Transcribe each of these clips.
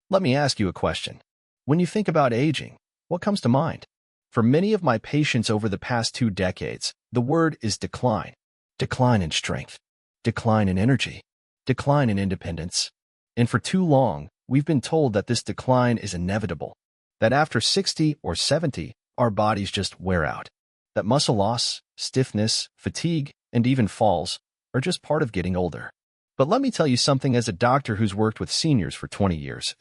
Let me ask you a question. When you think about aging, what comes to mind? For many of my patients over the past 2 decades, the word is decline. Decline in strength, decline in energy, decline in independence. And for too long, we've been told that this decline is inevitable, that after 60 or 70, our bodies just wear out, that muscle loss, stiffness, fatigue, and even falls are just part of getting older. But let me tell you something as a doctor who's worked with seniors for 20 years.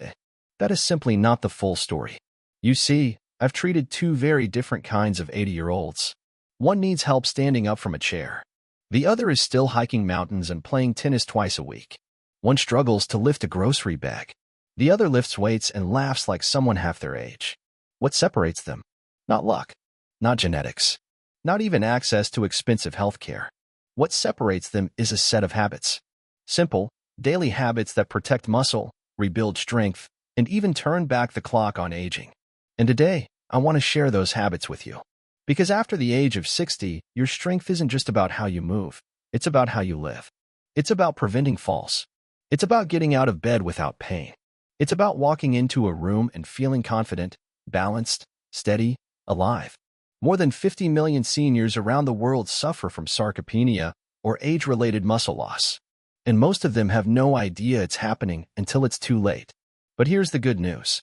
That is simply not the full story. You see, I've treated two very different kinds of 80-year-olds. One needs help standing up from a chair. The other is still hiking mountains and playing tennis twice a week. One struggles to lift a grocery bag. The other lifts weights and laughs like someone half their age. What separates them? Not luck, not genetics, not even access to expensive health care. What separates them is a set of habits. Simple, daily habits that protect muscle, rebuild strength, and even turn back the clock on aging. And today, I want to share those habits with you. Because after the age of 60, your strength isn't just about how you move. It's about how you live. It's about preventing falls. It's about getting out of bed without pain. It's about walking into a room and feeling confident, balanced, steady, alive. More than 50 million seniors around the world suffer from sarcopenia or age-related muscle loss. And most of them have no idea it's happening until it's too late. But here's the good news.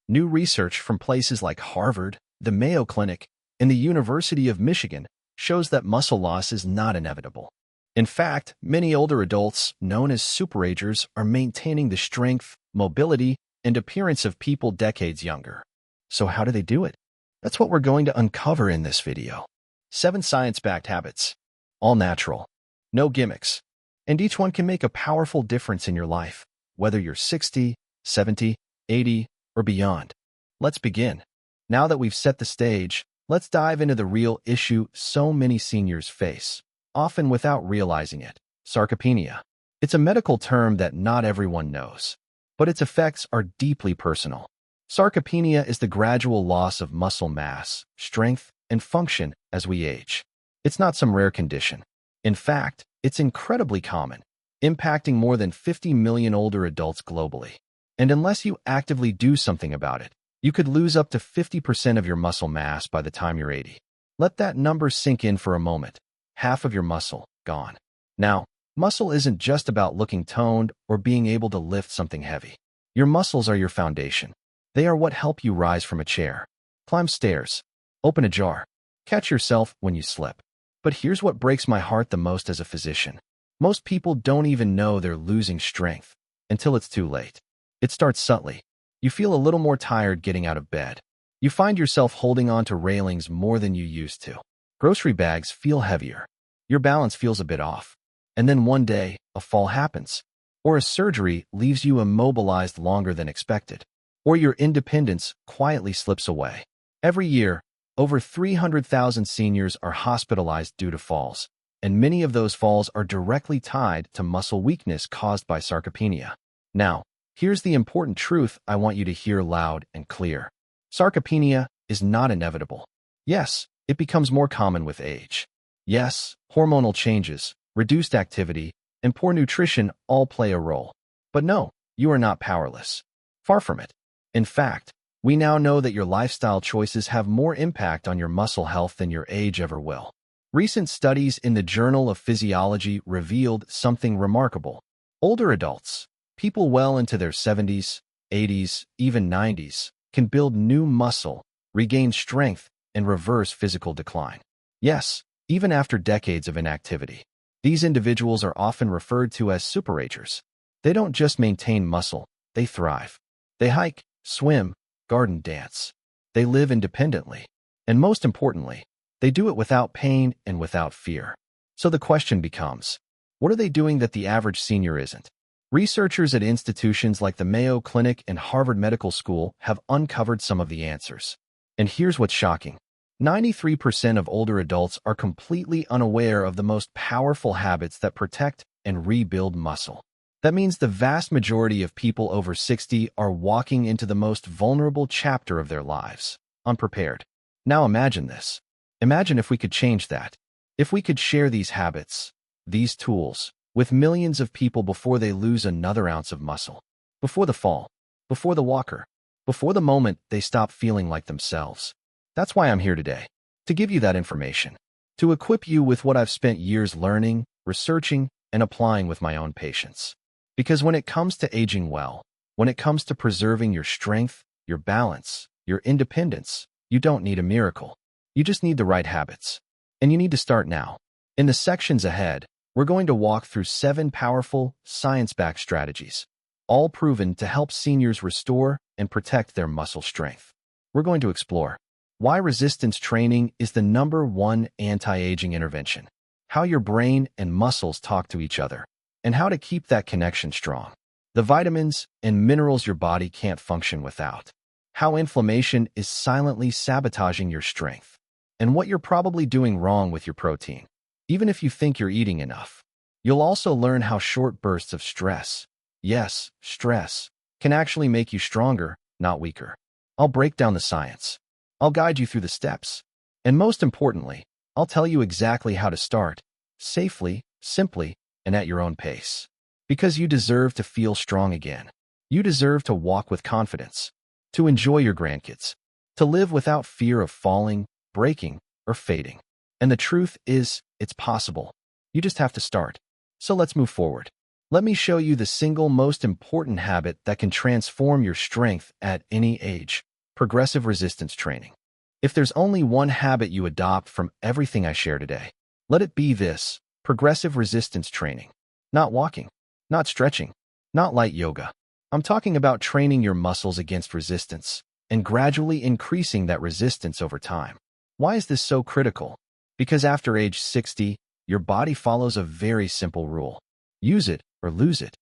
New research from places like Harvard, the Mayo Clinic, and the University of Michigan shows that muscle loss is not inevitable. In fact, many older adults, known as superagers, are maintaining the strength, mobility, and appearance of people decades younger. So how do they do it? That's what we're going to uncover in this video. 7 science-backed habits. All natural. No gimmicks. And each one can make a powerful difference in your life, whether you're 60, 70, 80, or beyond. Let's begin. Now that we've set the stage, let's dive into the real issue so many seniors face, often without realizing it: sarcopenia. It's a medical term that not everyone knows, but its effects are deeply personal. Sarcopenia is the gradual loss of muscle mass, strength, and function as we age. It's not some rare condition. In fact, it's incredibly common, impacting more than 50 million older adults globally. And unless you actively do something about it, you could lose up to 50% of your muscle mass by the time you're 80. Let that number sink in for a moment. Half of your muscle gone. Now, muscle isn't just about looking toned or being able to lift something heavy. Your muscles are your foundation. They are what help you rise from a chair, climb stairs, open a jar, catch yourself when you slip. But here's what breaks my heart the most as a physician. Most people don't even know they're losing strength until it's too late. It starts subtly. You feel a little more tired getting out of bed. You find yourself holding on to railings more than you used to. Grocery bags feel heavier. Your balance feels a bit off. And then one day, a fall happens. Or a surgery leaves you immobilized longer than expected. Or your independence quietly slips away. Every year, over 300,000 seniors are hospitalized due to falls, and many of those falls are directly tied to muscle weakness caused by sarcopenia. Now, here's the important truth I want you to hear loud and clear. Sarcopenia is not inevitable. Yes, it becomes more common with age. Yes, hormonal changes, reduced activity, and poor nutrition all play a role. But no, you are not powerless. Far from it. In fact, we now know that your lifestyle choices have more impact on your muscle health than your age ever will. Recent studies in the Journal of Physiology revealed something remarkable. Older adults, people well into their 70s, 80s, even 90s, can build new muscle, regain strength, and reverse physical decline. Yes, even after decades of inactivity. These individuals are often referred to as superagers. They don't just maintain muscle, they thrive. They hike, swim, garden dance. They live independently. And most importantly, they do it without pain and without fear. So the question becomes, what are they doing that the average senior isn't? Researchers at institutions like the Mayo Clinic and Harvard Medical School have uncovered some of the answers. And here's what's shocking. 93% of older adults are completely unaware of the most powerful habits that protect and rebuild muscle. That means the vast majority of people over 60 are walking into the most vulnerable chapter of their lives, unprepared. Now imagine this. Imagine if we could change that. If we could share these habits, these tools, with millions of people before they lose another ounce of muscle. Before the fall. before the walker, before the moment they stop feeling like themselves. That's why I'm here today, to give you that information, to equip you with what I've spent years learning, researching, and applying with my own patients. Because when it comes to aging well, when it comes to preserving your strength, your balance, your independence, you don't need a miracle. You just need the right habits. And you need to start now. In the sections ahead, we're going to walk through 7 powerful, science-backed strategies, all proven to help seniors restore and protect their muscle strength. We're going to explore why resistance training is the #1 anti-aging intervention, how your brain and muscles talk to each other, and how to keep that connection strong, the vitamins and minerals your body can't function without, how inflammation is silently sabotaging your strength, and what you're probably doing wrong with your protein, even if you think you're eating enough. You'll also learn how short bursts of stress, yes, stress, can actually make you stronger, not weaker. I'll break down the science. I'll guide you through the steps. And most importantly, I'll tell you exactly how to start, safely, simply, and at your own pace. Because you deserve to feel strong again. You deserve to walk with confidence, to enjoy your grandkids, to live without fear of falling, breaking, or fading. And the truth is, it's possible. You just have to start. So let's move forward. Let me show you the single most important habit that can transform your strength at any age: progressive resistance training. If there's only one habit you adopt from everything I share today, let it be this: progressive resistance training. Not walking, not stretching, not light yoga. I'm talking about training your muscles against resistance and gradually increasing that resistance over time. Why is this so critical? Because after age 60, your body follows a very simple rule: use it or lose it.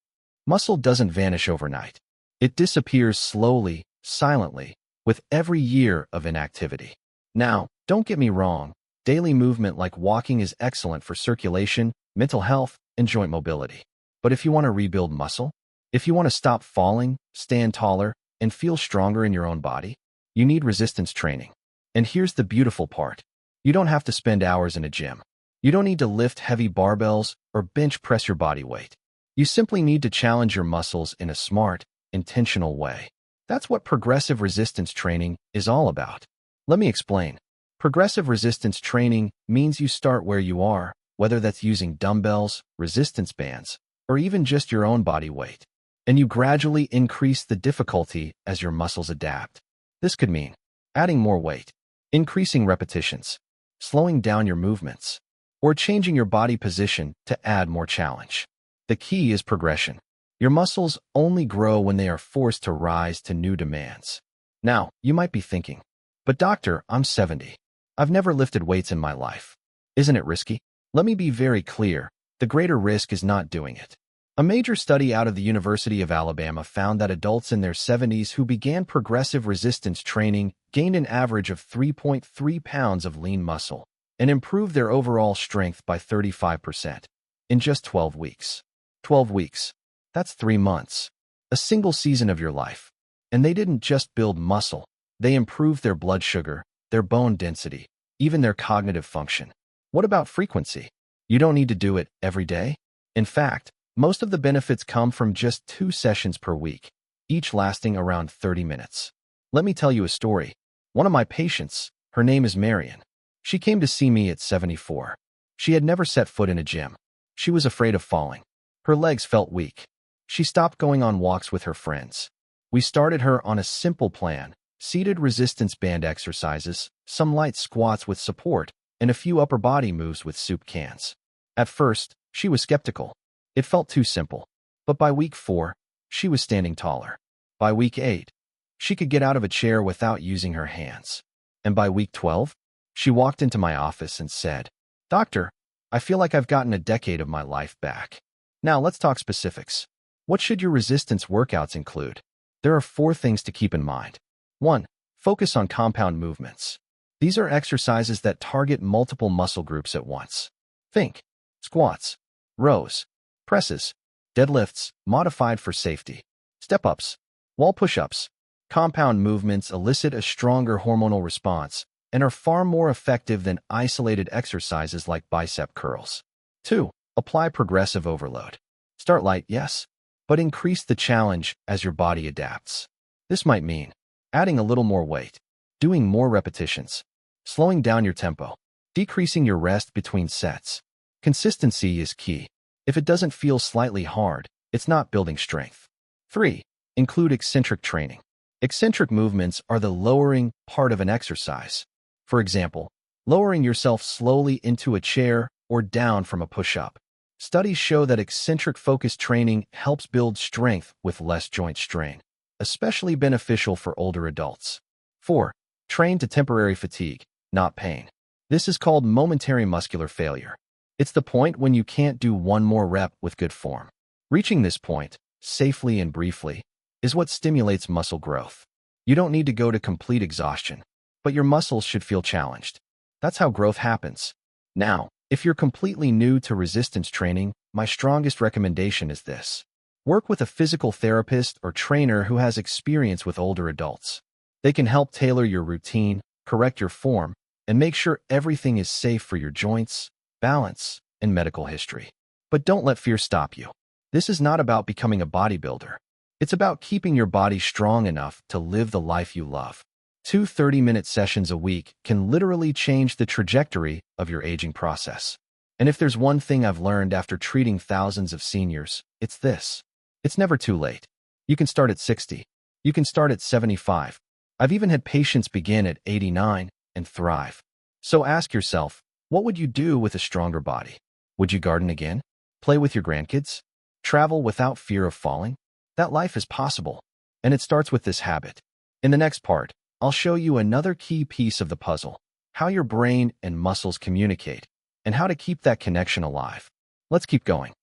Muscle doesn't vanish overnight. It disappears slowly, silently, with every year of inactivity. Now, don't get me wrong, daily movement like walking is excellent for circulation, mental health, and joint mobility. But if you want to rebuild muscle, if you want to stop falling, stand taller, and feel stronger in your own body, you need resistance training. And here's the beautiful part. You don't have to spend hours in a gym. You don't need to lift heavy barbells or bench press your body weight. You simply need to challenge your muscles in a smart, intentional way. That's what progressive resistance training is all about. Let me explain. Progressive resistance training means you start where you are, whether that's using dumbbells, resistance bands, or even just your own body weight. And you gradually increase the difficulty as your muscles adapt. This could mean adding more weight, increasing repetitions, slowing down your movements, or changing your body position to add more challenge. The key is progression. Your muscles only grow when they are forced to rise to new demands. Now, you might be thinking, but doctor, I'm 70. I've never lifted weights in my life. Isn't it risky? Let me be very clear. The greater risk is not doing it. A major study out of the University of Alabama found that adults in their 70s who began progressive resistance training gained an average of 3.3 pounds of lean muscle and improved their overall strength by 35% in just 12 weeks. 12 weeks. That's 3 months. A single season of your life. And they didn't just build muscle. They improved their blood sugar, their bone density, even their cognitive function. What about frequency? You don't need to do it every day. In fact, most of the benefits come from just 2 sessions per week, each lasting around 30 minutes. Let me tell you a story. One of my patients, her name is Marion. She came to see me at 74. She had never set foot in a gym. She was afraid of falling. Her legs felt weak. She stopped going on walks with her friends. We started her on a simple plan: seated resistance band exercises, some light squats with support, and a few upper body moves with soup cans. At first, she was skeptical. It felt too simple. But by week 4, she was standing taller. By week 8, she could get out of a chair without using her hands. And by week 12, she walked into my office and said, "Doctor, I feel like I've gotten a decade of my life back." Now let's talk specifics. What should your resistance workouts include? There are 4 things to keep in mind. 1. Focus on compound movements. These are exercises that target multiple muscle groups at once. Think squats, rows, presses, deadlifts, modified for safety, step-ups, wall push-ups. Compound movements elicit a stronger hormonal response and are far more effective than isolated exercises like bicep curls. 2. Apply progressive overload. Start light, yes, but increase the challenge as your body adapts. This might mean adding a little more weight, doing more repetitions, slowing down your tempo, decreasing your rest between sets. Consistency is key. If it doesn't feel slightly hard, it's not building strength. 3. Include eccentric training. Eccentric movements are the lowering part of an exercise. For example, lowering yourself slowly into a chair or down from a push-up. Studies show that eccentric focused training helps build strength with less joint strain, especially beneficial for older adults. 4. Train to temporary fatigue, not pain. This is called momentary muscular failure. It's the point when you can't do one more rep with good form. Reaching this point, safely and briefly, is what stimulates muscle growth. You don't need to go to complete exhaustion, but your muscles should feel challenged. That's how growth happens. Now, if you're completely new to resistance training, my strongest recommendation is this. Work with a physical therapist or trainer who has experience with older adults. They can help tailor your routine, correct your form, and make sure everything is safe for your joints, balance, and medical history. But don't let fear stop you. This is not about becoming a bodybuilder. It's about keeping your body strong enough to live the life you love. 2 30-minute sessions a week can literally change the trajectory of your aging process. And if there's one thing I've learned after treating thousands of seniors, it's this. It's never too late. You can start at 60. You can start at 75. I've even had patients begin at 89 and thrive. So ask yourself, what would you do with a stronger body? Would you garden again? Play with your grandkids? Travel without fear of falling? That life is possible. And it starts with this habit. In the next part, I'll show you another key piece of the puzzle, how your brain and muscles communicate, and how to keep that connection alive. Let's keep going.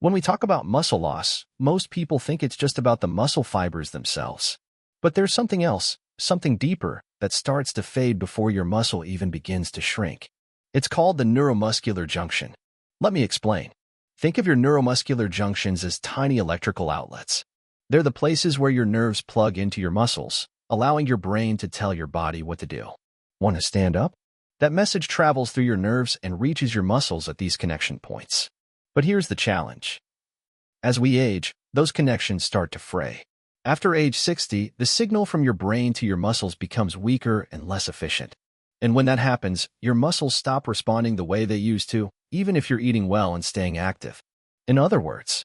When we talk about muscle loss, most people think it's just about the muscle fibers themselves. But there's something else, something deeper, that starts to fade before your muscle even begins to shrink. It's called the neuromuscular junction. Let me explain. Think of your neuromuscular junctions as tiny electrical outlets. They're the places where your nerves plug into your muscles, allowing your brain to tell your body what to do. Want to stand up? That message travels through your nerves and reaches your muscles at these connection points. But here's the challenge. As we age, those connections start to fray. After age 60, the signal from your brain to your muscles becomes weaker and less efficient. And when that happens, your muscles stop responding the way they used to, even if you're eating well and staying active. In other words,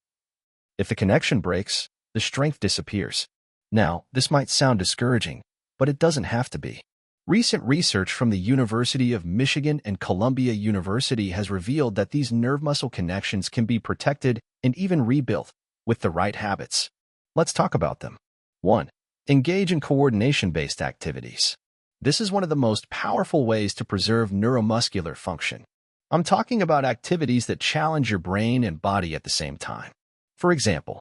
if the connection breaks, the strength disappears. Now, this might sound discouraging, but it doesn't have to be. Recent research from the University of Michigan and Columbia University has revealed that these nerve-muscle connections can be protected and even rebuilt with the right habits. Let's talk about them. 1. Engage in coordination-based activities. This is one of the most powerful ways to preserve neuromuscular function. I'm talking about activities that challenge your brain and body at the same time. For example,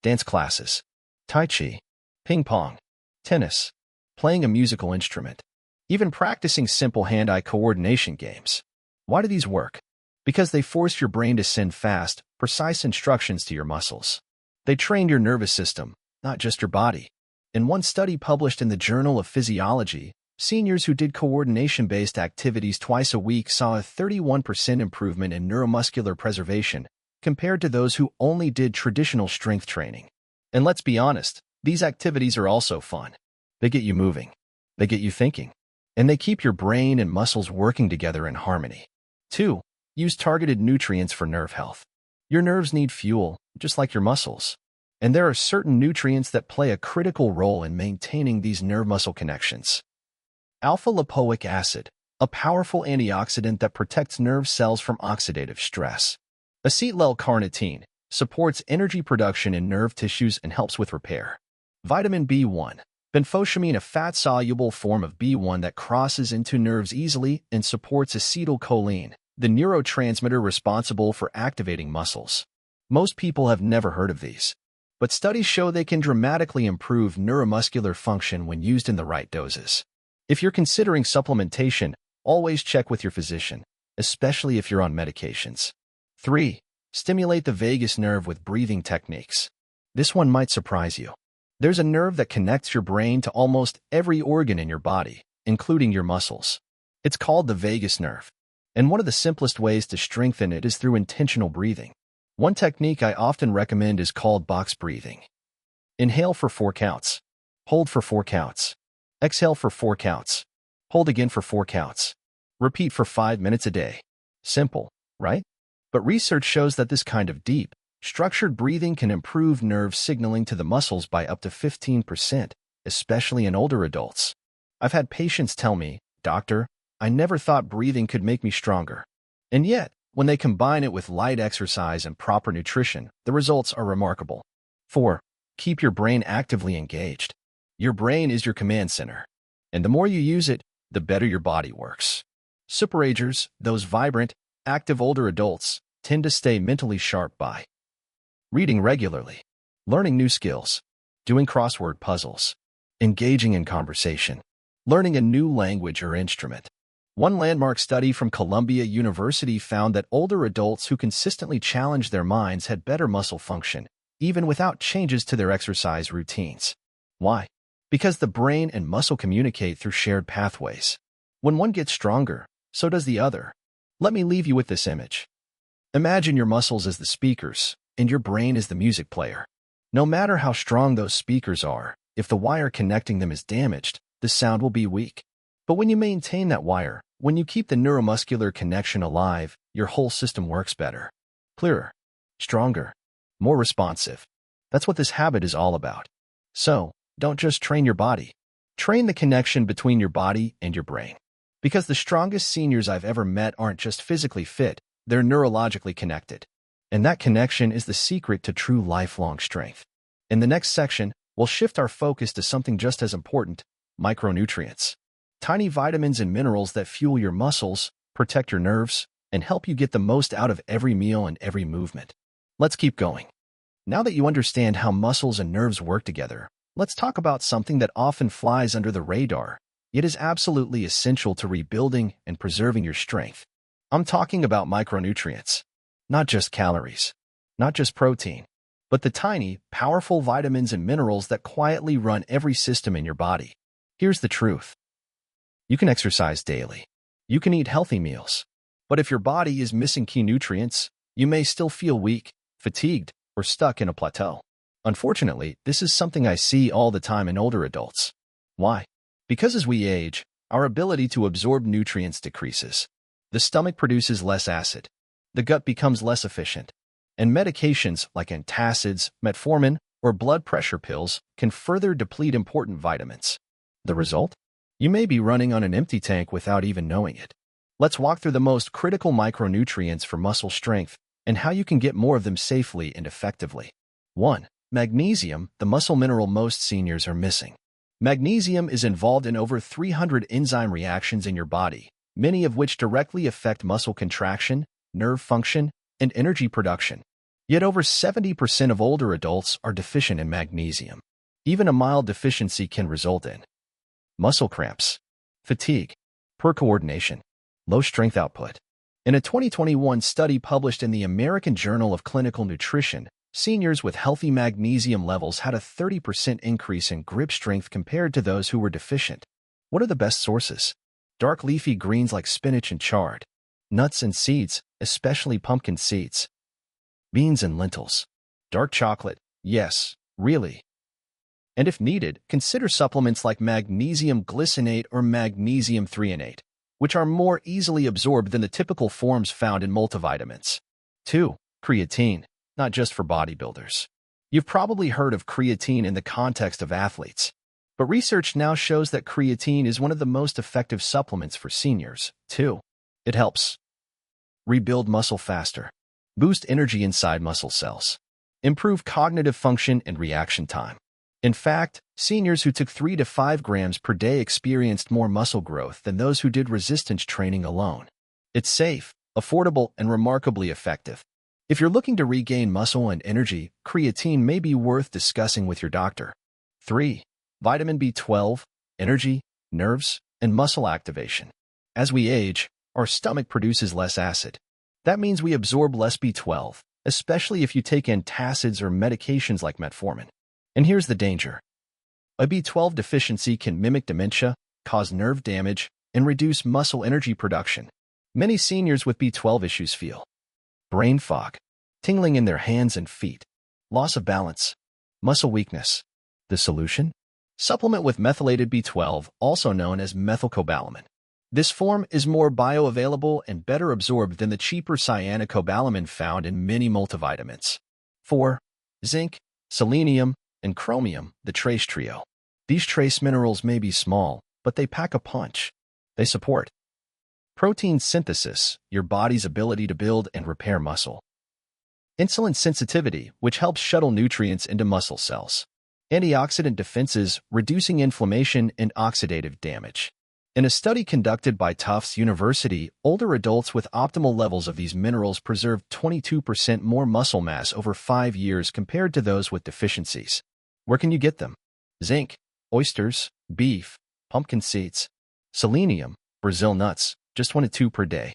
dance classes, tai chi, ping pong, tennis, playing a musical instrument, even practicing simple hand-eye coordination games. Why do these work? Because they force your brain to send fast, precise instructions to your muscles. They train your nervous system, not just your body. In one study published in the Journal of Physiology, seniors who did coordination-based activities twice a week saw a 31% improvement in neuromuscular preservation compared to those who only did traditional strength training. And let's be honest, these activities are also fun. They get you moving, they get you thinking, and they keep your brain and muscles working together in harmony. 2. Use targeted nutrients for nerve health. Your nerves need fuel, just like your muscles. And there are certain nutrients that play a critical role in maintaining these nerve-muscle connections. Alpha-lipoic acid, a powerful antioxidant that protects nerve cells from oxidative stress. Acetyl-L-carnitine supports energy production in nerve tissues and helps with repair. Vitamin B1, benfotiamine, a fat-soluble form of B1 that crosses into nerves easily and supports acetylcholine, the neurotransmitter responsible for activating muscles. Most people have never heard of these, but studies show they can dramatically improve neuromuscular function when used in the right doses. If you're considering supplementation, always check with your physician, especially if you're on medications. 3. Stimulate the vagus nerve with breathing techniques. This one might surprise you. There's a nerve that connects your brain to almost every organ in your body, including your muscles. It's called the vagus nerve, and one of the simplest ways to strengthen it is through intentional breathing. One technique I often recommend is called box breathing. Inhale for 4 counts. Hold for 4 counts. Exhale for 4 counts. Hold again for 4 counts. Repeat for 5 minutes a day. Simple, right? But research shows that this kind of deep, structured breathing can improve nerve signaling to the muscles by up to 15%, especially in older adults. I've had patients tell me, "Doctor, I never thought breathing could make me stronger." And yet, when they combine it with light exercise and proper nutrition, the results are remarkable. 4. Keep your brain actively engaged. Your brain is your command center, and the more you use it, the better your body works. Superagers, those vibrant, active older adults, tend to stay mentally sharp by reading regularly, learning new skills, doing crossword puzzles, engaging in conversation, learning a new language or instrument. One landmark study from Columbia University found that older adults who consistently challenged their minds had better muscle function, even without changes to their exercise routines. Why? Because the brain and muscle communicate through shared pathways. When one gets stronger, so does the other. Let me leave you with this image. Imagine your muscles as the speakers, and your brain as the music player. No matter how strong those speakers are, if the wire connecting them is damaged, the sound will be weak. But when you maintain that wire, when you keep the neuromuscular connection alive, your whole system works better, clearer, stronger, more responsive. That's what this habit is all about. So, don't just train your body. Train the connection between your body and your brain. Because the strongest seniors I've ever met aren't just physically fit, they're neurologically connected. And that connection is the secret to true lifelong strength. In the next section, we'll shift our focus to something just as important: micronutrients. Tiny vitamins and minerals that fuel your muscles, protect your nerves, and help you get the most out of every meal and every movement. Let's keep going. Now that you understand how muscles and nerves work together, let's talk about something that often flies under the radar. It is absolutely essential to rebuilding and preserving your strength. I'm talking about micronutrients. Not just calories, not just protein, but the tiny, powerful vitamins and minerals that quietly run every system in your body. Here's the truth. You can exercise daily. You can eat healthy meals. But if your body is missing key nutrients, you may still feel weak, fatigued, or stuck in a plateau. Unfortunately, this is something I see all the time in older adults. Why? Because as we age, our ability to absorb nutrients decreases. The stomach produces less acid. The gut becomes less efficient. And medications like antacids, metformin, or blood pressure pills can further deplete important vitamins. The result? You may be running on an empty tank without even knowing it. Let's walk through the most critical micronutrients for muscle strength and how you can get more of them safely and effectively. 1. Magnesium, the muscle mineral most seniors are missing. Magnesium is involved in over 300 enzyme reactions in your body, many of which directly affect muscle contraction, nerve function, and energy production. Yet over 70% of older adults are deficient in magnesium. Even a mild deficiency can result in muscle cramps, fatigue, poor coordination, low strength output. In a 2021 study published in the American Journal of Clinical Nutrition, seniors with healthy magnesium levels had a 30% increase in grip strength compared to those who were deficient. What are the best sources? Dark leafy greens like spinach and chard. Nuts and seeds, especially pumpkin seeds. Beans and lentils. Dark chocolate, yes, really. And if needed, consider supplements like magnesium glycinate or magnesium threonate, which are more easily absorbed than the typical forms found in multivitamins. 2. Creatine, not just for bodybuilders. You've probably heard of creatine in the context of athletes, but research now shows that creatine is one of the most effective supplements for seniors, too. It helps rebuild muscle faster, boost energy inside muscle cells, improve cognitive function and reaction time. In fact, seniors who took 3 to 5 grams per day experienced more muscle growth than those who did resistance training alone. It's safe, affordable, and remarkably effective. If you're looking to regain muscle and energy, creatine may be worth discussing with your doctor. 3. Vitamin B12, energy, nerves, and muscle activation. As we age, our stomach produces less acid. That means we absorb less B12, especially if you take antacids or medications like metformin. And here's the danger. A B12 deficiency can mimic dementia, cause nerve damage, and reduce muscle energy production. Many seniors with B12 issues feel brain fog, tingling in their hands and feet, loss of balance, muscle weakness. The solution? Supplement with methylated B12, also known as methylcobalamin. This form is more bioavailable and better absorbed than the cheaper cyanocobalamin found in many multivitamins. 4. Zinc, selenium, and chromium, the trace trio. These trace minerals may be small, but they pack a punch. They support protein synthesis, your body's ability to build and repair muscle. Insulin sensitivity, which helps shuttle nutrients into muscle cells. Antioxidant defenses, reducing inflammation and oxidative damage. In a study conducted by Tufts University, older adults with optimal levels of these minerals preserved 22% more muscle mass over 5 years compared to those with deficiencies. Where can you get them? Zinc, oysters, beef, pumpkin seeds. Selenium, Brazil nuts, just 1 to 2 per day.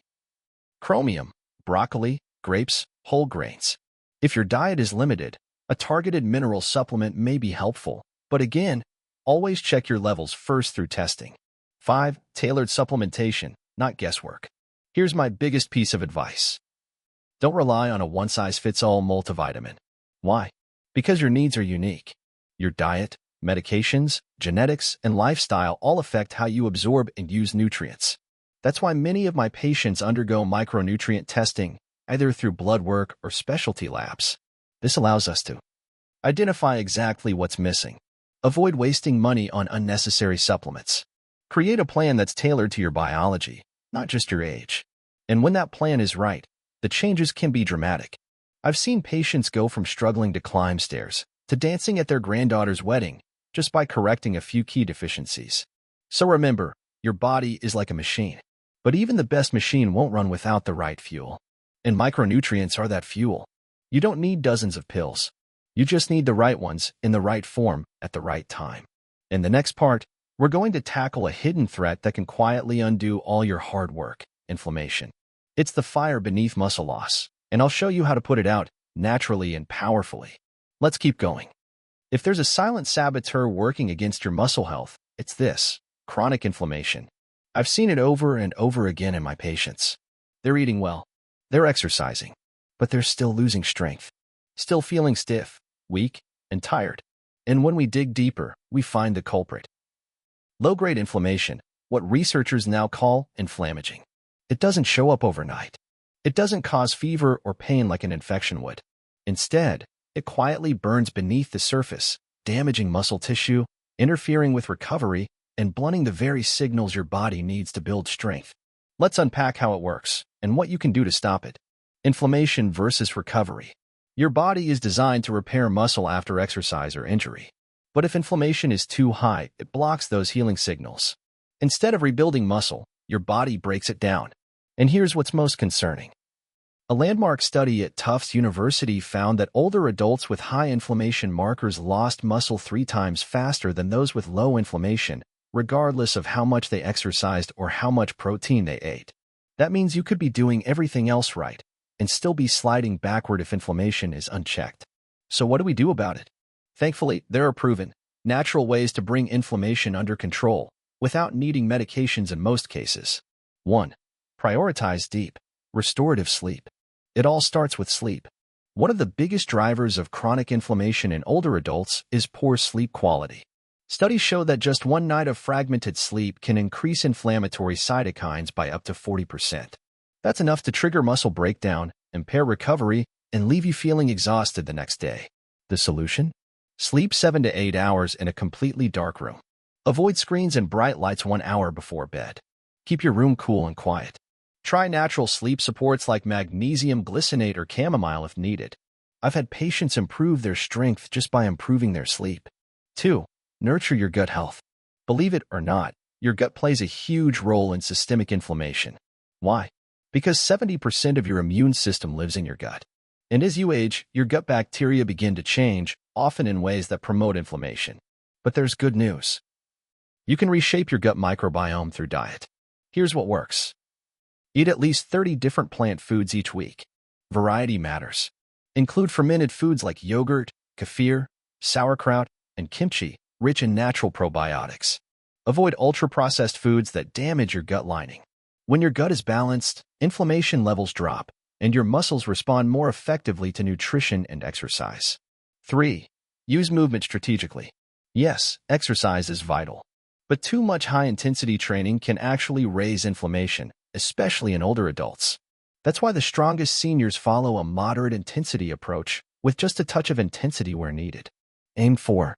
Chromium, broccoli, grapes, whole grains. If your diet is limited, a targeted mineral supplement may be helpful, but again, always check your levels first through testing. 5. Tailored supplementation, not guesswork. Here's my biggest piece of advice. Don't rely on a one-size-fits-all multivitamin. Why? Because your needs are unique. Your diet, medications, genetics, and lifestyle all affect how you absorb and use nutrients. That's why many of my patients undergo micronutrient testing, either through blood work or specialty labs. This allows us to identify exactly what's missing, avoid wasting money on unnecessary supplements, create a plan that's tailored to your biology, not just your age. And when that plan is right, the changes can be dramatic. I've seen patients go from struggling to climb stairs to dancing at their granddaughter's wedding just by correcting a few key deficiencies. So remember, your body is like a machine, but even the best machine won't run without the right fuel. And micronutrients are that fuel. You don't need dozens of pills. You just need the right ones in the right form at the right time. In the next part, we're going to tackle a hidden threat that can quietly undo all your hard work: inflammation. It's the fire beneath muscle loss, and I'll show you how to put it out naturally and powerfully. Let's keep going. If there's a silent saboteur working against your muscle health, it's this: chronic inflammation. I've seen it over and over again in my patients. They're eating well, they're exercising, but they're still losing strength, still feeling stiff, weak, and tired. And when we dig deeper, we find the culprit. Low-grade inflammation, what researchers now call inflammaging. It doesn't show up overnight. It doesn't cause fever or pain like an infection would. Instead, it quietly burns beneath the surface, damaging muscle tissue, interfering with recovery, and blunting the very signals your body needs to build strength. Let's unpack how it works and what you can do to stop it. Inflammation versus recovery. Your body is designed to repair muscle after exercise or injury. But if inflammation is too high, it blocks those healing signals. Instead of rebuilding muscle, your body breaks it down. And here's what's most concerning. A landmark study at Tufts University found that older adults with high inflammation markers lost muscle 3 times faster than those with low inflammation, regardless of how much they exercised or how much protein they ate. That means you could be doing everything else right and still be sliding backward if inflammation is unchecked. So what do we do about it? Thankfully, there are proven, natural ways to bring inflammation under control without needing medications in most cases. 1. Prioritize deep, restorative sleep. It all starts with sleep. One of the biggest drivers of chronic inflammation in older adults is poor sleep quality. Studies show that just 1 night of fragmented sleep can increase inflammatory cytokines by up to 40%. That's enough to trigger muscle breakdown, impair recovery, and leave you feeling exhausted the next day. The solution? Sleep 7 to 8 hours in a completely dark room. Avoid screens and bright lights 1 hour before bed. Keep your room cool and quiet. Try natural sleep supports like magnesium glycinate or chamomile if needed. I've had patients improve their strength just by improving their sleep. 2. Nurture your gut health. Believe it or not, your gut plays a huge role in systemic inflammation. Why? Because 70% of your immune system lives in your gut. And as you age, your gut bacteria begin to change, often in ways that promote inflammation. But there's good news. You can reshape your gut microbiome through diet. Here's what works. Eat at least 30 different plant foods each week. Variety matters. Include fermented foods like yogurt, kefir, sauerkraut, and kimchi, rich in natural probiotics. Avoid ultra-processed foods that damage your gut lining. When your gut is balanced, inflammation levels drop, and your muscles respond more effectively to nutrition and exercise. 3. Use movement strategically. Yes, exercise is vital. But too much high-intensity training can actually raise inflammation, especially in older adults. That's why the strongest seniors follow a moderate intensity approach with just a touch of intensity where needed. Aim for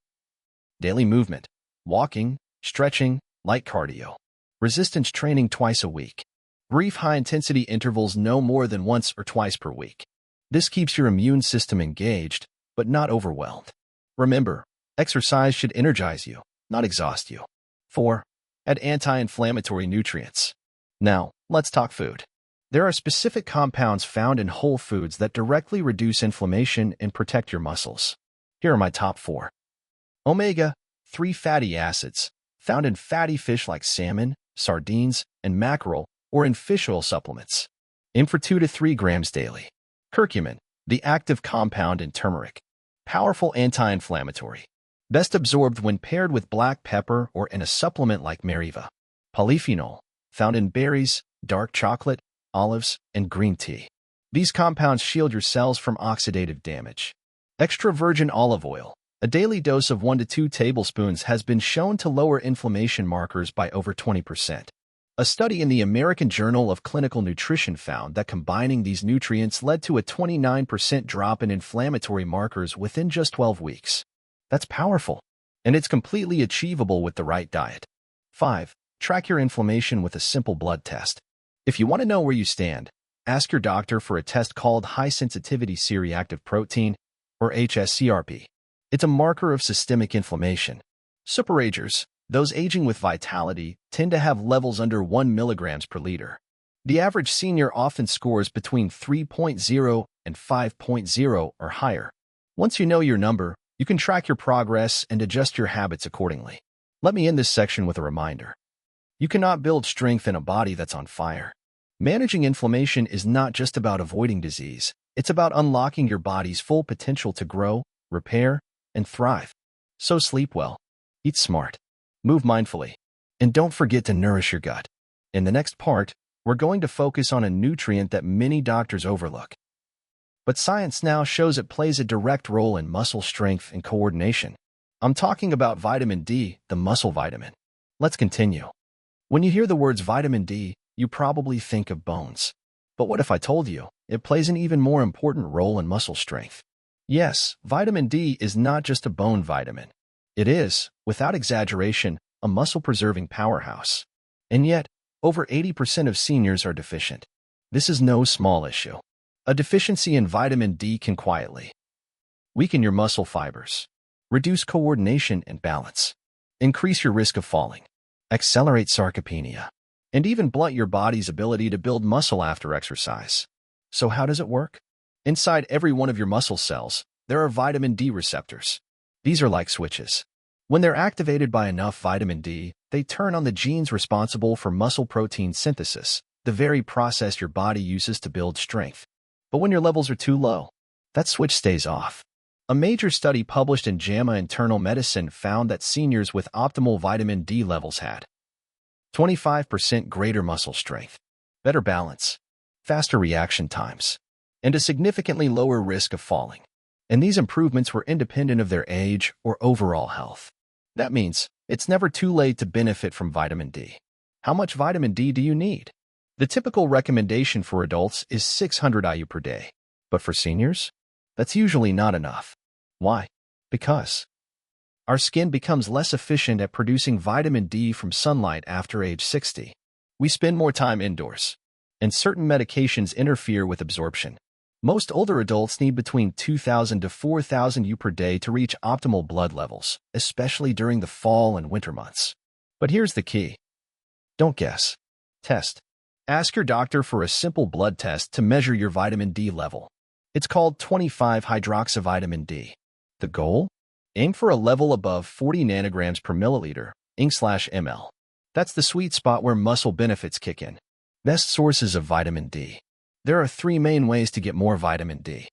daily movement, walking, stretching, light cardio, resistance training twice a week. Brief high-intensity intervals no more than once or twice per week. This keeps your immune system engaged, but not overwhelmed. Remember, exercise should energize you, not exhaust you. 4. Add anti-inflammatory nutrients. Now, let's talk food. There are specific compounds found in whole foods that directly reduce inflammation and protect your muscles. Here are my top 4. Omega-3 fatty acids, found in fatty fish like salmon, sardines, and mackerel, or in fish oil supplements. Aim for 2 to 3 grams daily. Curcumin, the active compound in turmeric. Powerful anti-inflammatory. Best absorbed when paired with black pepper or in a supplement like Mariva. Polyphenol, found in berries, dark chocolate, olives, and green tea. These compounds shield your cells from oxidative damage. Extra virgin olive oil. A daily dose of 1 to 2 tablespoons has been shown to lower inflammation markers by over 20%. A study in the American Journal of Clinical Nutrition found that combining these nutrients led to a 29% drop in inflammatory markers within just 12 weeks. That's powerful, and it's completely achievable with the right diet. 5. Track your inflammation with a simple blood test. If you want to know where you stand, ask your doctor for a test called high-sensitivity C-reactive protein, or hsCRP. It's a marker of systemic inflammation. Superagers, those aging with vitality, tend to have levels under 1 milligrams per liter. The average senior often scores between 3.0 and 5.0 or higher. Once you know your number, you can track your progress and adjust your habits accordingly. Let me end this section with a reminder. You cannot build strength in a body that's on fire. Managing inflammation is not just about avoiding disease. It's about unlocking your body's full potential to grow, repair, and thrive. So sleep well, eat smart, move mindfully, and don't forget to nourish your gut. In the next part, we're going to focus on a nutrient that many doctors overlook. But science now shows it plays a direct role in muscle strength and coordination. I'm talking about vitamin D, the muscle vitamin. Let's continue. When you hear the words vitamin D, you probably think of bones. But what if I told you it plays an even more important role in muscle strength? Yes, vitamin D is not just a bone vitamin. It is, without exaggeration, a muscle-preserving powerhouse. And yet, over 80% of seniors are deficient. This is no small issue. A deficiency in vitamin D can quietly weaken your muscle fibers, reduce coordination and balance, increase your risk of falling, accelerate sarcopenia, and even blunt your body's ability to build muscle after exercise. So how does it work? Inside every one of your muscle cells, there are vitamin D receptors. These are like switches. When they're activated by enough vitamin D, they turn on the genes responsible for muscle protein synthesis, the very process your body uses to build strength. But when your levels are too low, that switch stays off. A major study published in JAMA Internal Medicine found that seniors with optimal vitamin D levels had 25% greater muscle strength, better balance, faster reaction times, and a significantly lower risk of falling. And these improvements were independent of their age or overall health. That means it's never too late to benefit from vitamin D. How much vitamin D do you need? The typical recommendation for adults is 600 IU per day. But for seniors, that's usually not enough. Why? Because our skin becomes less efficient at producing vitamin D from sunlight after age 60. We spend more time indoors, and certain medications interfere with absorption. Most older adults need between 2,000 to 4,000 IU per day to reach optimal blood levels, especially during the fall and winter months. But here's the key. Don't guess. Test. Ask your doctor for a simple blood test to measure your vitamin D level. It's called 25-hydroxyvitamin D. The goal? Aim for a level above 40 nanograms per milliliter, Ing/ml. That's the sweet spot where muscle benefits kick in. Best sources of vitamin D. There are 3 main ways to get more vitamin D.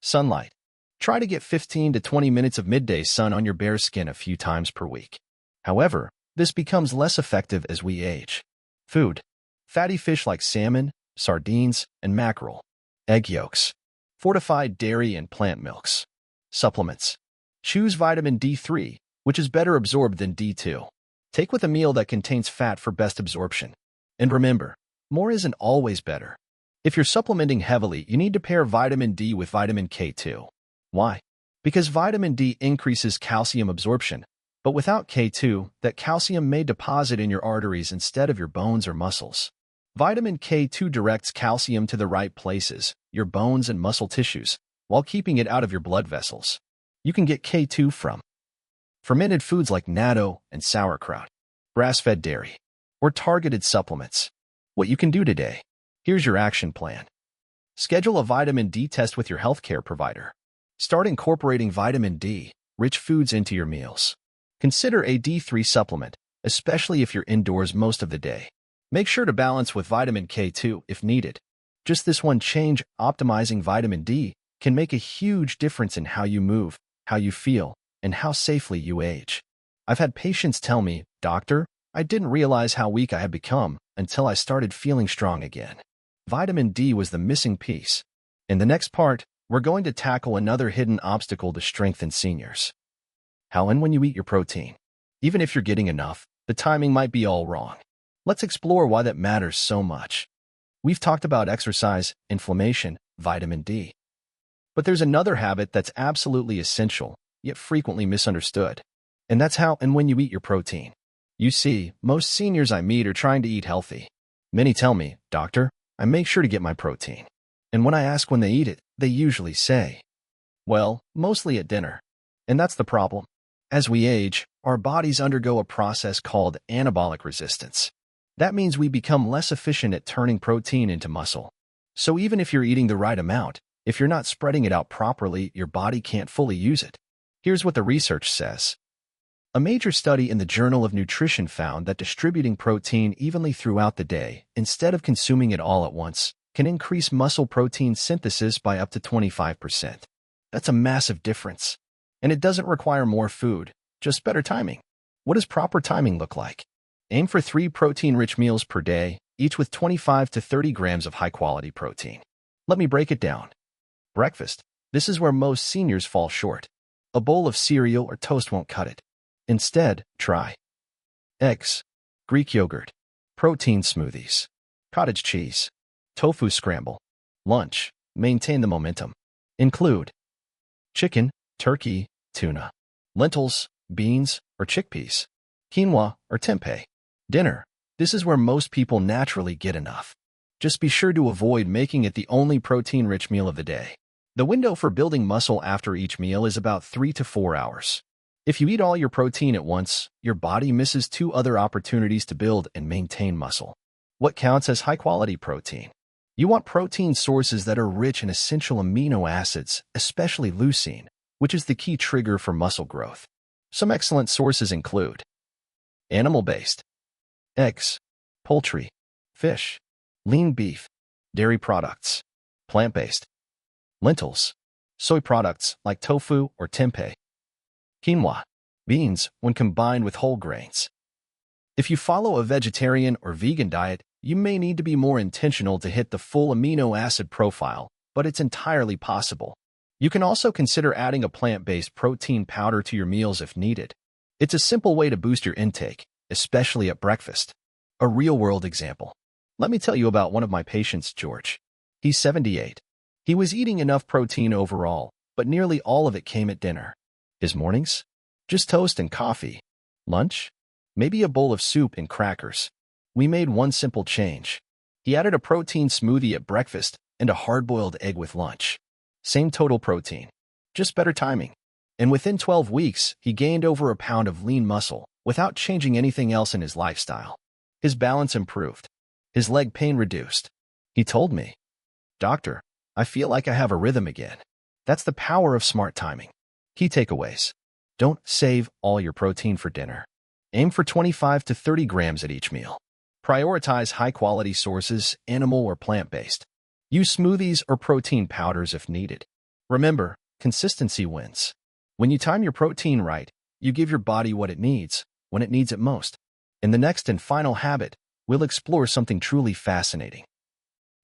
Sunlight. Try to get 15 to 20 minutes of midday sun on your bare skin a few times per week. However, this becomes less effective as we age. Food. Fatty fish like salmon, sardines, and mackerel. Egg yolks. Fortified dairy and plant milks. Supplements. Choose vitamin D3, which is better absorbed than D2. Take with a meal that contains fat for best absorption. And remember, more isn't always better. If you're supplementing heavily, you need to pair vitamin D with vitamin K2. Why? Because vitamin D increases calcium absorption, but without K2, that calcium may deposit in your arteries instead of your bones or muscles. Vitamin K2 directs calcium to the right places, your bones and muscle tissues, while keeping it out of your blood vessels. You can get K2 from fermented foods like natto and sauerkraut, grass-fed dairy, or targeted supplements. What you can do today. Here's your action plan. Schedule a vitamin D test with your healthcare provider. Start incorporating vitamin D-rich foods into your meals. Consider a D3 supplement, especially if you're indoors most of the day. Make sure to balance with vitamin K2 if needed. Just this one change, optimizing vitamin D, can make a huge difference in how you move, how you feel, and how safely you age. I've had patients tell me, "Doctor, I didn't realize how weak I had become until I started feeling strong again." Vitamin D was the missing piece. In the next part, we're going to tackle another hidden obstacle to strengthen seniors. How and when you eat your protein. Even if you're getting enough, the timing might be all wrong. Let's explore why that matters so much. We've talked about exercise, inflammation, vitamin D. But there's another habit that's absolutely essential, yet frequently misunderstood. And that's how and when you eat your protein. You see, most seniors I meet are trying to eat healthy. Many tell me, "Doctor, I make sure to get my protein." And when I ask when they eat it, they usually say, "Well, mostly at dinner." And that's the problem. As we age, our bodies undergo a process called anabolic resistance. That means we become less efficient at turning protein into muscle. So even if you're eating the right amount, if you're not spreading it out properly, your body can't fully use it. Here's what the research says. A major study in the Journal of Nutrition found that distributing protein evenly throughout the day, instead of consuming it all at once, can increase muscle protein synthesis by up to 25%. That's a massive difference. And it doesn't require more food, just better timing. What does proper timing look like? Aim for 3 protein-rich meals per day, each with 25 to 30 grams of high-quality protein. Let me break it down. Breakfast. This is where most seniors fall short. A bowl of cereal or toast won't cut it. Instead, try eggs, Greek yogurt, protein smoothies, cottage cheese, tofu scramble. Lunch. Maintain the momentum. Include chicken, turkey, tuna, lentils, beans, or chickpeas, quinoa, or tempeh. Dinner. This is where most people naturally get enough. Just be sure to avoid making it the only protein-rich meal of the day. The window for building muscle after each meal is about 3 to 4 hours. If you eat all your protein at once, your body misses 2 other opportunities to build and maintain muscle. What counts as high-quality protein? You want protein sources that are rich in essential amino acids, especially leucine, which is the key trigger for muscle growth. Some excellent sources include animal-based, eggs, poultry, fish, lean beef, dairy products, plant-based, lentils, soy products like tofu or tempeh, quinoa, beans when combined with whole grains. If you follow a vegetarian or vegan diet, you may need to be more intentional to hit the full amino acid profile, but it's entirely possible. You can also consider adding a plant-based protein powder to your meals if needed. It's a simple way to boost your intake, especially at breakfast. A real-world example. Let me tell you about one of my patients, George. He's 78. He was eating enough protein overall, but nearly all of it came at dinner. His mornings? Just toast and coffee. Lunch? Maybe a bowl of soup and crackers. We made one simple change. He added a protein smoothie at breakfast and a hard-boiled egg with lunch. Same total protein, just better timing. And within 12 weeks, he gained over a pound of lean muscle without changing anything else in his lifestyle. His balance improved. His leg pain reduced. He told me, "Doctor, I feel like I have a rhythm again." That's the power of smart timing. Key takeaways. Don't save all your protein for dinner. Aim for 25 to 30 grams at each meal. Prioritize high-quality sources, animal or plant-based. Use smoothies or protein powders if needed. Remember, consistency wins. When you time your protein right, you give your body what it needs, when it needs it most. In the next and final habit, we'll explore something truly fascinating.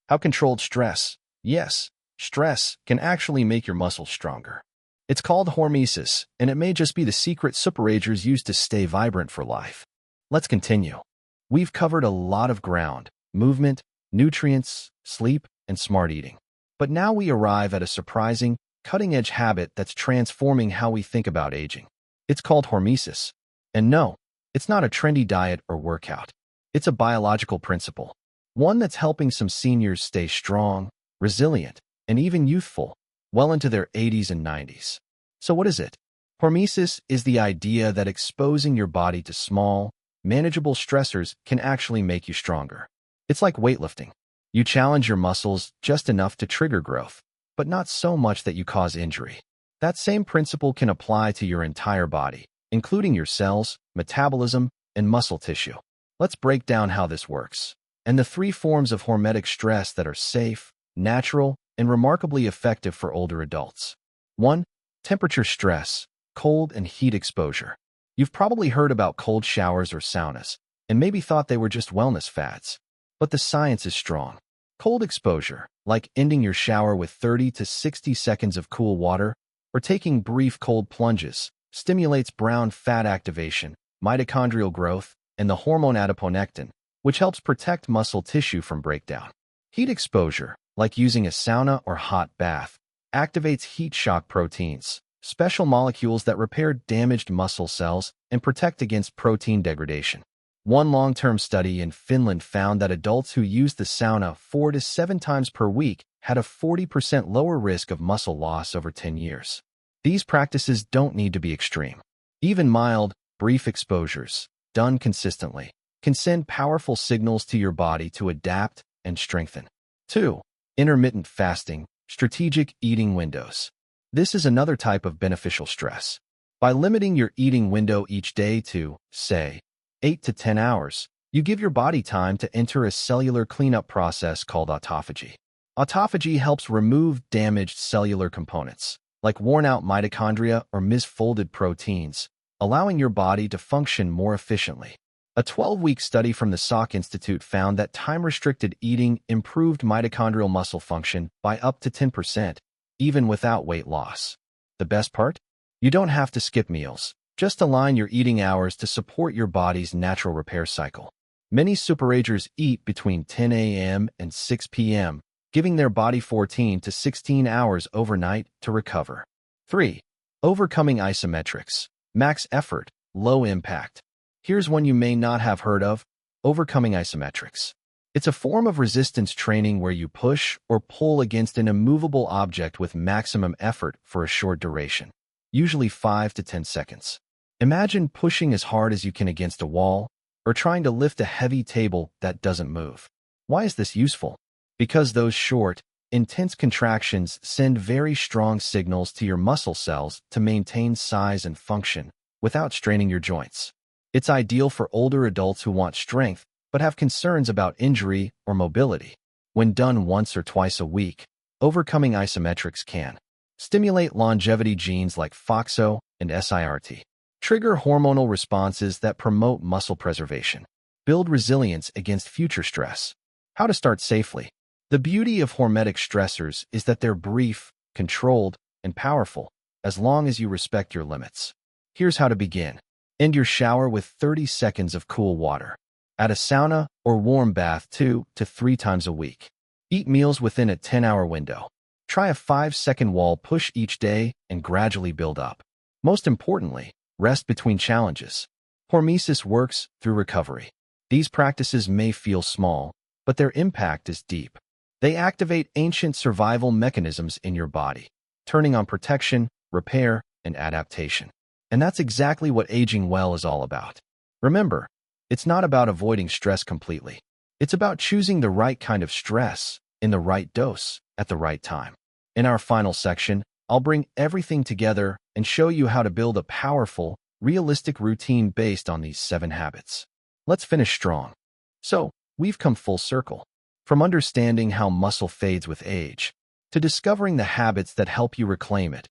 How controlled stress, yes, stress can actually make your muscles stronger. It's called hormesis, and it may just be the secret superagers use to stay vibrant for life. Let's continue. We've covered a lot of ground: movement, nutrients, sleep, and smart eating. But now we arrive at a surprising, cutting-edge habit that's transforming how we think about aging. It's called hormesis. And no, it's not a trendy diet or workout. It's a biological principle, one that's helping some seniors stay strong, resilient, and even youthful, well into their 80s and 90s. So what is it? Hormesis is the idea that exposing your body to small, manageable stressors can actually make you stronger. It's like weightlifting. You challenge your muscles just enough to trigger growth, but not so much that you cause injury. That same principle can apply to your entire body, including your cells, metabolism, and muscle tissue. Let's break down how this works, and the 3 forms of hormetic stress that are safe, natural, and remarkably effective for older adults. 1. Temperature stress, cold and heat exposure. You've probably heard about cold showers or saunas, and maybe thought they were just wellness fads. But the science is strong. Cold exposure, like ending your shower with 30 to 60 seconds of cool water, or taking brief cold plunges, stimulates brown fat activation, mitochondrial growth, and the hormone adiponectin, which helps protect muscle tissue from breakdown. Heat exposure, like using a sauna or hot bath, activates heat shock proteins, special molecules that repair damaged muscle cells and protect against protein degradation. One long-term study in Finland found that adults who used the sauna 4 to 7 times per week had a 40% lower risk of muscle loss over 10 years. These practices don't need to be extreme. Even mild, brief exposures, done consistently, can send powerful signals to your body to adapt and strengthen. 2. Intermittent fasting, strategic eating windows. This is another type of beneficial stress. By limiting your eating window each day to, say, 8 to 10 hours, you give your body time to enter a cellular cleanup process called autophagy. Autophagy helps remove damaged cellular components, like worn-out mitochondria or misfolded proteins, allowing your body to function more efficiently. A 12-week study from the Salk Institute found that time-restricted eating improved mitochondrial muscle function by up to 10%, even without weight loss. The best part? You don't have to skip meals. Just align your eating hours to support your body's natural repair cycle. Many superagers eat between 10 a.m. and 6 p.m., giving their body 14 to 16 hours overnight to recover. 3. Overcoming isometrics. Max effort, low impact. Here's one you may not have heard of: overcoming isometrics. It's a form of resistance training where you push or pull against an immovable object with maximum effort for a short duration, usually 5 to 10 seconds. Imagine pushing as hard as you can against a wall, or trying to lift a heavy table that doesn't move. Why is this useful? Because those short, intense contractions send very strong signals to your muscle cells to maintain size and function without straining your joints. It's ideal for older adults who want strength but have concerns about injury or mobility. When done once or twice a week, overcoming isometrics can stimulate longevity genes like FOXO and SIRT, trigger hormonal responses that promote muscle preservation, build resilience against future stress. How to start safely. The beauty of hormetic stressors is that they're brief, controlled, and powerful, as long as you respect your limits. Here's how to begin. End your shower with 30 seconds of cool water. Add a sauna or warm bath 2 to 3 times a week. Eat meals within a 10-hour window. Try a 5-second wall push each day and gradually build up. Most importantly, rest between challenges. Hormesis works through recovery. These practices may feel small, but their impact is deep. They activate ancient survival mechanisms in your body, turning on protection, repair, and adaptation. And that's exactly what aging well is all about. Remember, it's not about avoiding stress completely. It's about choosing the right kind of stress in the right dose at the right time. In our final section, I'll bring everything together and show you how to build a powerful, realistic routine based on these 7 habits. Let's finish strong. So, we've come full circle. From understanding how muscle fades with age, to discovering the habits that help you reclaim it,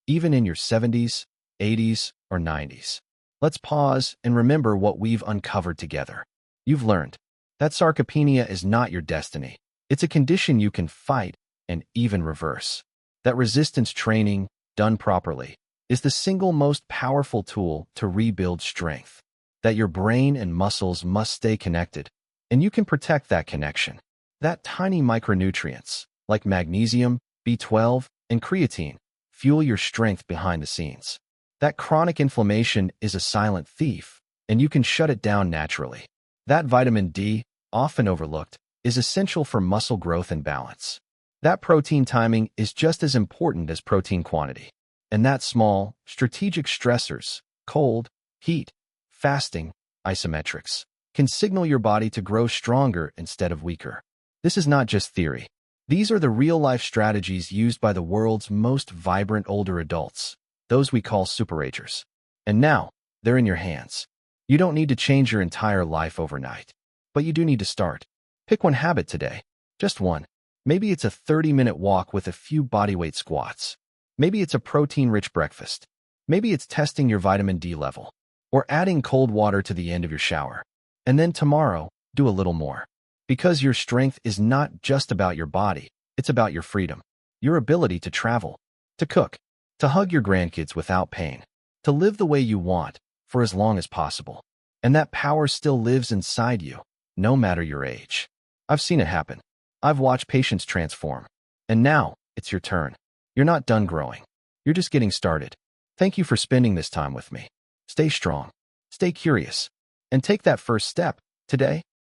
even in your 70s, 80s, or 90s. Let's pause and remember what we've uncovered together. You've learned that sarcopenia is not your destiny. It's a condition you can fight and even reverse. That resistance training done properly, is the single most powerful tool to rebuild strength. That your brain and muscles must stay connected, and you can protect that connection. That tiny micronutrients, like magnesium, B12, and creatine, fuel your strength behind the scenes. That chronic inflammation is a silent thief, and you can shut it down naturally. That vitamin D, often overlooked, is essential for muscle growth and balance. That protein timing is just as important as protein quantity. And that small, strategic stressors, cold, heat, fasting, isometrics, can signal your body to grow stronger instead of weaker. This is not just theory. These are the real-life strategies used by the world's most vibrant older adults, those we call superagers. And now, they're in your hands. You don't need to change your entire life overnight, but you do need to start. Pick one habit today, just one. Maybe it's a 30-minute walk with a few bodyweight squats. Maybe it's a protein-rich breakfast. Maybe it's testing your vitamin D level, or adding cold water to the end of your shower. And then tomorrow, do a little more. Because your strength is not just about your body, it's about your freedom, your ability to travel, to cook, to hug your grandkids without pain, to live the way you want for as long as possible. And that power still lives inside you, no matter your age. I've seen it happen. I've watched patients transform. And now, it's your turn. You're not done growing. You're just getting started. Thank you for spending this time with me. Stay strong, stay curious, and take that first step today.